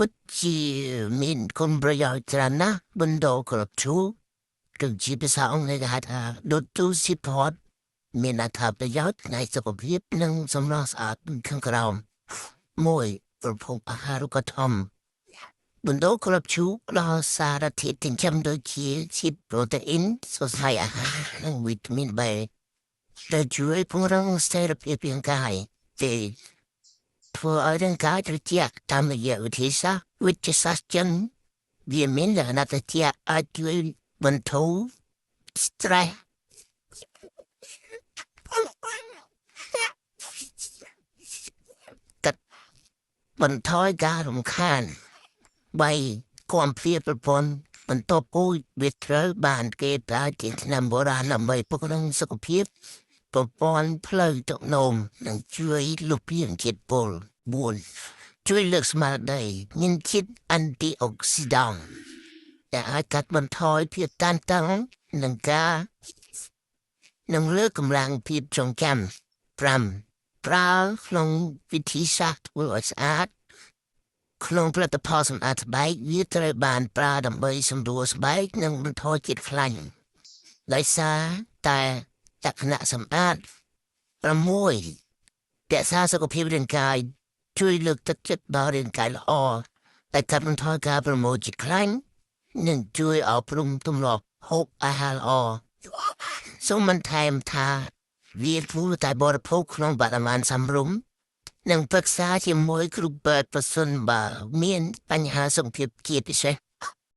ពិតជាមានគុណប្រយោជន៍ច្រើនណាស់បណ្ដោគ្រប់ជួរគឺជាភាសាអង់គ្លេសគេហៅថា Dotto Support មានអត្ថប្រយោជន៍ផ្នែកសុខភាពនិងសម្រស់ស្អាតខាងក្រោមមួយប្រភពអាហារូបត្ថម្ភបណ្ដោគ្រប់ជួរផ្ដល់សារធាតុចិញ្ចឹមដូចជាជាតិប្រូតេអ៊ីនសរសៃអាហារនិងវីតាមីន B ដែលជួយពង្រឹងស្ថិរភាពរាងកាយទេធ្វើឲ្យរាងកាយត្រជាក់តាមរយៈវិធីសាស្ត្រវិទ្យាសាស្ត្រចិនវាមានលក្ខណៈត្រជាក់អាចជួយបន្ធូរ stress កាត់បន្ថយការរំខាន3គាំព្រាប្រព័ន្ធបន្តពូជវាត្រូវបានគេប្រើជាឆ្នាំបុរាណដើម្បីពង្រឹងសុខភាពប្រព័ន្ធផ្លូវទឹកនោមនិងជួយលុបលាងជាតិពុល4ជួយលើកស្មារតីមានជាតិ antioxidant ដែលអាចកាត់បន្ថយភាពតានតឹងនិងលើកកម្លាំងភាពចងចាំ5ប្រើក្នុងវិធីសាស្ត្រធ្វើឲ្យស្អាតក្នុងផលិតផលសម្អាតស្បែកវាត្រូវបានប្រើដើម្បីសម្រួលស្បែកនិងបន្ថយជាតិខ្លាញ់ដោយសារតែលក្ខណៈសម្អាត6រក្សាសុខភាពរាងកាយជួយលើកទឹកចិត្តដល់រាងកាយល្អតែកាត់បន្ថយការប្រមូលជាតិខ្លាញ់និងជួយអប់រំទម្លាប់ហូបអាហារល្អសូមបន្ថែមថាវាគួរតែបរិភោគក្នុងបរិមាណសមរម្យនិងប្រឹក្សាជាមួយគ្រូពេទ្យប្រសិនបើមានបញ្ហាសុខភាពជាពិសេស